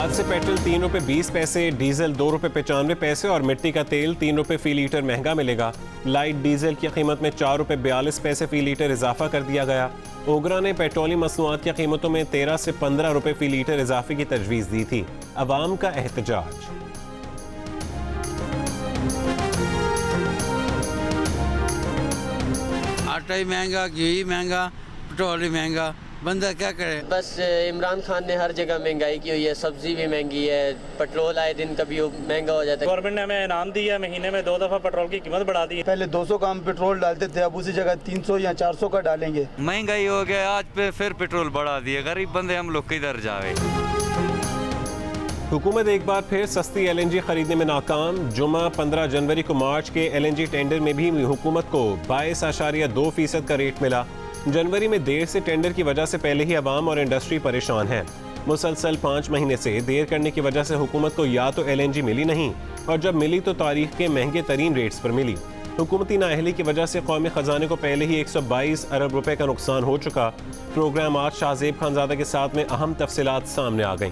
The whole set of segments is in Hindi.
आज से पेट्रोल 3 रुपये 20 पैसे, डीजल 2 रुपये 95 पैसे और मिट्टी का तेल 3 रुपये फी लीटर महंगा मिलेगा। लाइट डीजल की कीमत में 4 रुपये 42 पैसे फी लीटर इजाफा कर दिया गया। ओगरा ने पेट्रोलियम मसनूआत की कीमतों में 13 से 15 रुपये फी लीटर इजाफे की तजवीज़ दी थी। अवाम का एहतजाज। आटा ही महंगा, घी ही महंगा, पेट्रोल ही महंगा, बंदा क्या करे। बस इमरान खान ने हर जगह महंगाई की हुई है, सब्जी भी महंगी है, पेट्रोल आए दिन कभी महंगा हो जाता है। गवर्नमेंट ने हमें इनाम दिया, महीने में 2 दफ़ा पेट्रोल की कीमत बढ़ा दी है। पहले 200 का हम पेट्रोल डालते थे, अब उसी जगह 300 या 400 का डालेंगे। महंगाई हो गया, आज पे फिर पेट्रोल बढ़ा दिए, गरीब बंदे हम लोग किधर जावे। हुकूमत एक बार फिर सस्ती LNG खरीदने में नाकाम। जुमा 15 जनवरी को मार्च के LNG टेंडर में भी हुकूमत को 22.2% का रेट मिला। जनवरी में देर से टेंडर की वजह से पहले ही अवाम और इंडस्ट्री परेशान है। मुसलसल 5 महीने से देर करने की वजह से हुकूमत को या तो LNG मिली नहीं और जब मिली तो तारीख के महंगे तरीन रेट्स पर मिली। हुकूमती नाअहली की वजह से कौमी खजाने को पहले ही 122 अरब रुपए का नुकसान हो चुका। प्रोग्राम आज शाहजेब खानजादा के साथ में अहम तफसीलात सामने आ गई।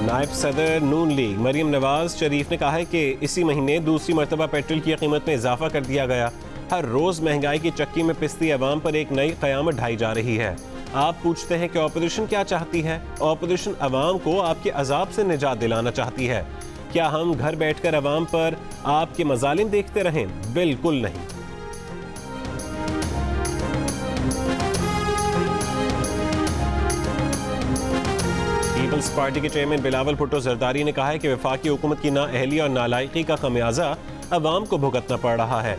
नायब सदर नून लीग मरीम नवाज शरीफ ने कहा है कि इसी महीने दूसरी मरतबा पेट्रोल की कीमत में इजाफा कर दिया गया। हर रोज़ महंगाई की चक्की में पिसती अवाम पर एक नई क़यामत ढाई जा रही है। आप पूछते हैं कि ऑपोजिशन क्या चाहती है? ऑपोजिशन अवाम को आपके अजाब से निजात दिलाना चाहती है। क्या हम घर बैठकर अवाम पर आपके मजालिम देखते रहें? बिल्कुल नहीं। पीपल्स पार्टी के चेयरमैन बिलावल भुट्टो जरदारी ने कहा है कि वफाकी हुकूमत की नाअहली और नालायकी का खमियाजा अवाम को भुगतना पड़ रहा है।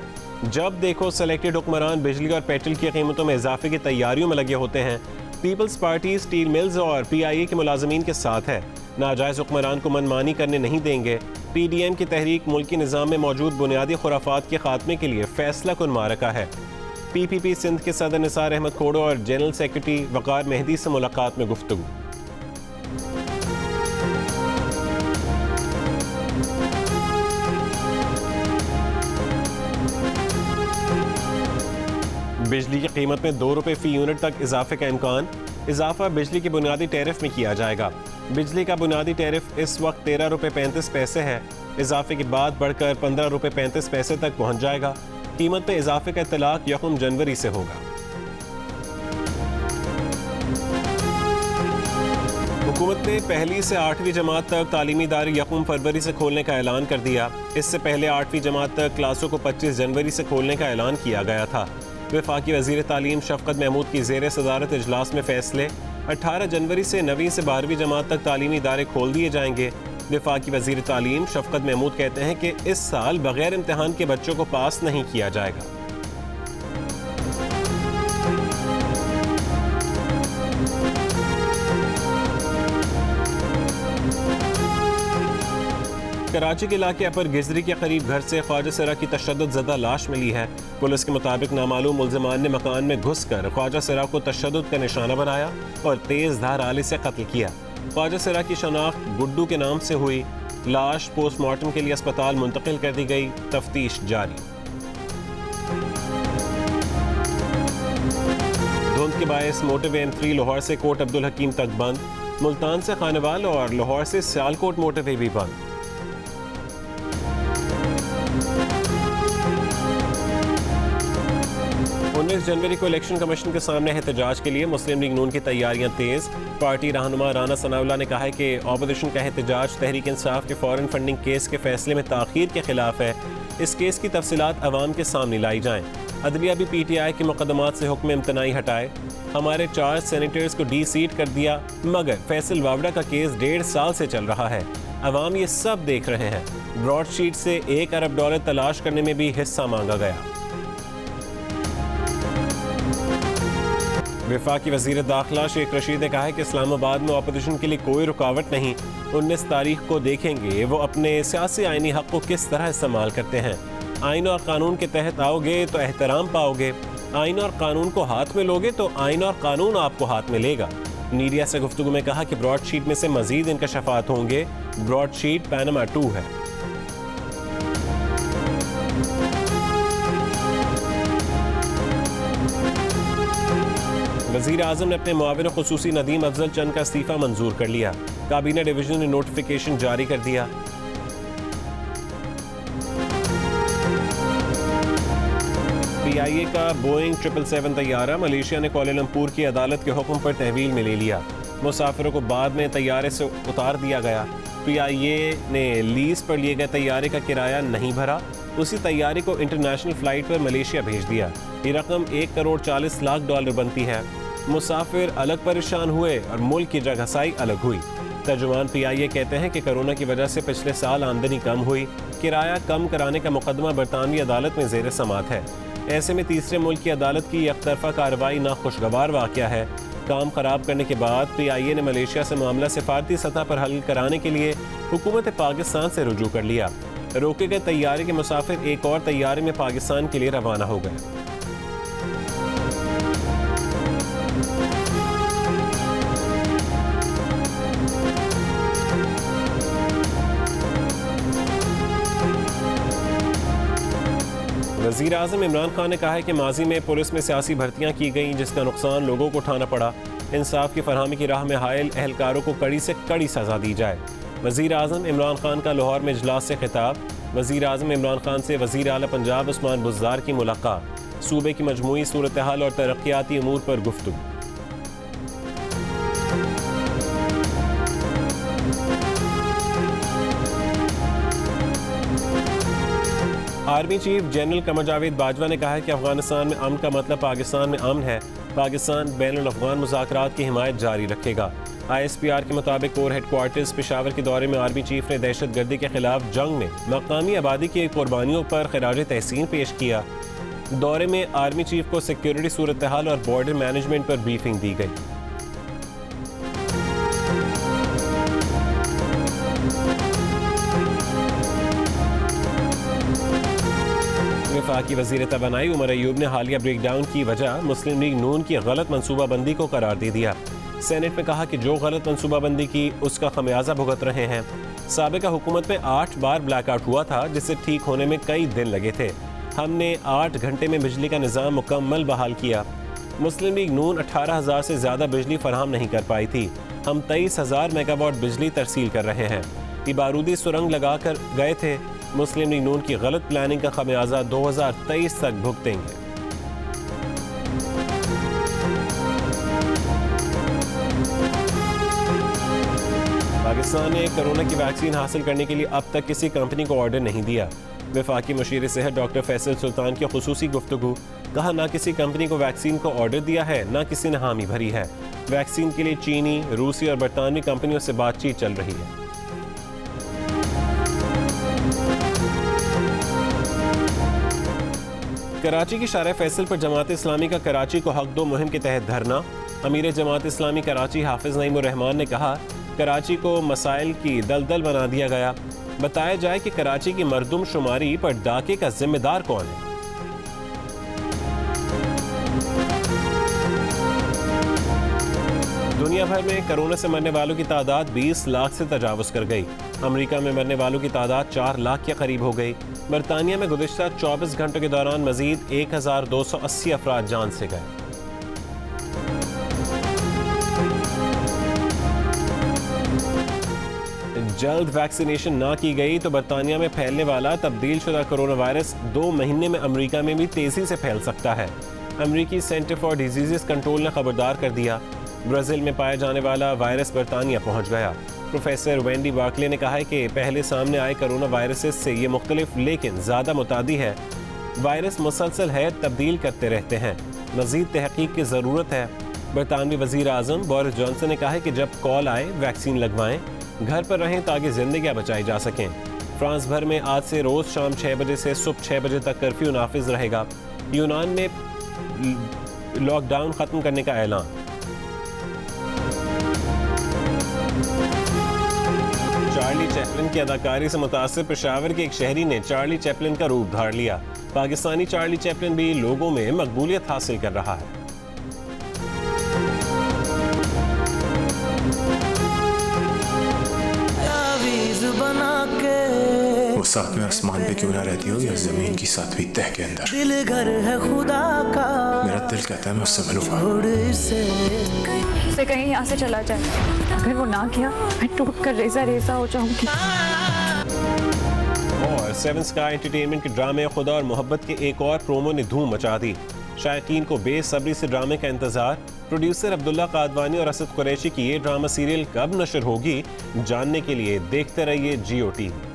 जब देखो सेलेक्टेड हुक्मरान बिजली और पेट्रोल की कीमतों में इजाफे की तैयारियों में लगे होते हैं। पीपल्स पार्टी स्टील मिल्स और PIA के मुलाजमीन के साथ है। नाजायज हुक्मरान को मनमानी करने नहीं देंगे। PDM की तहरीक मुल्की निज़ाम में मौजूद बुनियादी खुराफात के खात्मे के लिए फैसला कुन मारका है। PPP सिंध के सदर निसार अहमद खोड़ो और जनरल सेक्रेटरी वकार मेहदी से मुलाकात में गुफ्तगू। बिजली की कीमत में 2 रुपये फी यूनिट तक इजाफे का इम्कान। इजाफा बिजली के बुनियादी टैरिफ में किया जाएगा। बिजली का बुनियादी टैरिफ इस वक्त 13 रुपये 35 पैसे है। इजाफे के बाद बढ़कर 15 रुपये 35 पैसे तक पहुंच जाएगा। कीमत में इजाफे का इत्तलाक 1 जनवरी से होगा। हुकूमत ने 1ली से 8वीं जमात तक तालीमी इदारे 1 फरवरी से खोलने का ऐलान कर दिया। इससे पहले 8वीं जमात तक क्लासों को 25 जनवरी से खोलने का ऐलान किया गया था। वफाकी वज़ीर तालीम शफ़क़त महमूद की ज़ेर सदारत इजलास में फ़ैसले। 18 जनवरी से 9वीं से 12वीं जमात तक तालीमी इदारे खोल दिए जाएंगे। वफाकी वज़ीर तालीम शफ़क़त महमूद कहते हैं कि इस साल बग़ैर इम्तहान के बच्चों को पास नहीं किया जाएगा। कराची के इलाके अपर गिजरी के करीब घर से ख्वाजा सरा की तशद्दुद ज़दा लाश मिली है। पुलिस के मुताबिक नामालूम मुल्ज़िमान ने मकान में घुसकर ख्वाजा सरा को तशद्दुद का निशाना बनाया और तेज़ धार आले से कत्ल किया। ख्वाजा सरा की शनाख्त गुड्डू के नाम से हुई। लाश पोस्टमार्टम के लिए अस्पताल मुंतकिल कर दी गई। तफ्तीश जारी। धुंध के बायस मोटरवे M3 लाहौर से कोट अब्दुल हकीम तक बंद। मुल्तान से खानेवाल और लाहौर से सियालकोट मोटरवे भी बंद। 19 जनवरी को इलेक्शन कमीशन के सामने एहतजाज के लिए मुस्लिम लीग नून की तैयारियां तेज। पार्टी रहनुमा राना सनाउल्लाह ने कहा है कि ऑपोजिशन का एहतजाज तहरीक इंसाफ के फॉरेन फंडिंग केस के फैसले में ताख़ीर के खिलाफ है। इस केस की तफसीलात अवाम के सामने लाई जाएं। अदलिया भी PTI के मुकदमात से हुक्म इम्तनाई हटाए। हमारे 4 सेनेटर्स को डी-सीट कर दिया, मगर फैसल वावड़ा का केस 1.5 साल से चल रहा है। अवाम ये सब देख रहे हैं। ब्रॉडशीट से $1 अरब तलाश करने में भी हिस्सा मांगा गया। वफाकी वज़ीर दाखिला शेख रशीद ने कहा है कि इस्लामाबाद में ऑपोजिशन के लिए कोई रुकावट नहीं। 19 तारीख को देखेंगे वो अपने सियासी आइनी हक़ को किस तरह इस्तेमाल करते हैं। आइन और कानून के तहत आओगे तो एहतराम पाओगे। आइन और कानून को हाथ में लोगे तो आइन और कानून आपको हाथ में लेगा। मीडिया से गुफ्तगू में कहा कि ब्रॉडशीट में से मजीद इंकशाफात होंगे। ब्रॉडशीट पैनामा 2 है। वज़ीर आज़म ने अपने मुआविन खुसूसी नदीम अफजल चंद का इस्तीफा मंजूर कर लिया। काबीना डिवीजन ने नोटिफिकेशन जारी कर दिया। PIA का बोइंग 777 तैयारा मलेशिया ने कोलालमपुर की अदालत के हुक्म पर तहवील में ले लिया। मुसाफिरों को बाद में तैयारे से उतार दिया गया। PIA ने लीज पर लिए गए तैयारे का किराया नहीं भरा। उसी तैयारे को इंटरनेशनल फ्लाइट पर मलेशिया भेज दिया। ये रकम $1,40,00,000 बनती है। मुसाफिर अलग परेशान हुए और मुल्क की जगहसाई अलग हुई। तर्जुमान PIA कहते हैं कि कोरोना की वजह से पिछले साल आमदनी कम हुई। किराया कम कराने का मुकदमा बरतानवी अदालत में ज़ेर समात है। ऐसे में तीसरे मुल्क की अदालत की एकतरफा कार्रवाई नाखुशगवार वाक़या है। काम खराब करने के बाद PIA ने मलेशिया से मामला सिफारती सतह पर हल कराने के लिए हुकूमत पाकिस्तान से रुजू कर लिया। रोके गए तैयारे के मुसाफिर एक और तैयारे में पाकिस्तान के लिए रवाना हो गए। वज़ीर आज़म इमरान खान ने कहा है कि माजी में पुलिस में सियासी भर्तियां की गईं जिसका नुकसान लोगों को उठाना पड़ा। इंसाफ की फरहमी की राह में हायल एहलकारों को कड़ी से कड़ी सजा दी जाए। वज़ीर आज़म इमरान खान का लाहौर में इजलास से खिताब। वज़ीर आज़म इमरान खान से वज़ीर आला पंजाब उस्मान बुज़दार की मुलाकात। सूबे की मजमूई सूरत हाल और तरक्याती अमूर पर गुफ्तगू। Army chief general Qamar Javed Bajwa ने कहा है कि अफगानिस्तान में अमन का मतलब पाकिस्तान में अमन है। पाकिस्तान बैनुल अफ़गान मुज़ाकरात की हिमायत जारी रखेगा। ISPR के मुताबिक कोर हेडक्वार्टर्स पेशावर के दौरे में आर्मी चीफ ने दहशत गर्दी के खिलाफ जंग में मकामी आबादी की कुर्बानियों पर खिराज तहसीन पेश किया। दौरे में आर्मी चीफ को सिक्योरिटी सूरत हाल और बॉर्डर मैनेजमेंट पर ब्रीफिंग दी गई। वफाकी वज़ीर तवानाई उमर अयूब ने हालिया ब्रेकडाउन की वजह मुस्लिम लीग नून की गलत मनसूबाबंदी को करार दे दिया। सेनेट में कहा कि जो गलत मनसूबाबंदी की उसका खमियाजा भुगत रहे हैं। साबिका हुकूमत में 8 बार ब्लैकआउट हुआ था जिससे ठीक होने में कई दिन लगे थे। हमने 8 घंटे में बिजली का निज़ाम मुकम्मल बहाल किया। मुस्लिम लीग नून 18,000 से ज़्यादा बिजली फराहम नहीं कर पाई थी। हम 23,000 मेगावाट बिजली तरसील कर रहे हैं। ये बारूदी सुरंग लगा कर गए थे। मुस्लिम लीग नून की गलत प्लानिंग का खमियाजा 2023 तक भुगतेंगे। पाकिस्तान ने कोरोना की वैक्सीन हासिल करने के लिए अब तक किसी कंपनी को ऑर्डर नहीं दिया। वफाकी मुशीर सेहत डॉक्टर फैसल सुल्तान की खुसूसी गुफ्तगू। कहा ना किसी कंपनी को वैक्सीन को ऑर्डर दिया है ना किसी ने हामी भरी है। वैक्सीन के लिए चीनी, रूसी और बरतानवी कंपनियों से बातचीत चल रही है। कराची की शारा फैसल पर जमात इस्लामी का कराची को हक दो मुहिम के तहत धरना। अमीर जमात इस्लामी कराची हाफिज नईम उर रहमान ने कहा कराची को मसाइल की दलदल बना दिया गया। बताया जाए कि कराची की मरदुम शुमारी पर डाके का जिम्मेदार कौन है। दुनिया भर में कोरोना से मरने वालों की तादाद 20 लाख से तजावुज कर गई। अमेरिका में मरने वालों की तादाद 4 लाख के करीब हो गई। बरतानिया में गुज़िश्ता 24 घंटों के दौरान मजीद 1280 अफराद जान से गए। जल्द वैक्सीनेशन ना की गई तो बरतानिया में फैलने वाला तब्दील शुदा कोरोना वायरस 2 महीने में अमेरिका में भी तेजी से फैल सकता है। अमेरिकी सेंटर फॉर डिजीज़ कंट्रोल ने खबरदार कर दिया। ब्राज़ील में पाया जाने वाला वायरस बरतानिया पहुंच गया। प्रोफेसर वेंडी बार्कले ने कहा है कि पहले सामने आए कोरोना वायरसेस से ये मुख्तलिफ लेकिन ज़्यादा मुतादी है। वायरस मुसलसल है तब्दील करते रहते हैं। मज़ीद तहकीक की ज़रूरत है। बरतानवी वज़ीर आज़म बोरिस जॉनसन ने कहा है कि जब कॉल आए वैक्सीन लगवाएं, घर पर रहें ताकि ज़िंदगियाँ बचाई जा सकें। फ्रांस भर में आज से रोज़ शाम 6 बजे से सुबह 6 बजे तक कर्फ्यू नाफिज रहेगा। यूनान में लॉकडाउन ख़त्म करने का ऐलान। चार्ली चैपलिन की अदाकारी से मुतासिर पेशावर के एक शहरी ने चार्ली चैपलिन का रूप धार लिया। पाकिस्तानी चार्ली चैपलिन भी लोगों में मकबूलियत हासिल कर रहा है। वो सातवें आसमान पे क्यों ना रहती हो या जमीन की सातवीं तह के अंदर। दिल घर है खुदा का, मेरा दिल कहता है मैं उससे मिलूं। उसे कहीं यहाँ से चला जाए, अगर वो ना किया मैं टूट कर रेजा रेजा हो जाऊंगी। और सेवन स्काई एंटरटेनमेंट के ड्रामे खुदा और मोहब्बत के एक और प्रोमो ने धूम मचा दी। शायकीन को बेसब्री से ड्रामे का इंतजार। प्रोड्यूसर अब्दुल्ला कादवानी और असद कुरैशी की ये ड्रामा सीरियल कब नशर होगी, जानने के लिए देखते रहिए GOTV।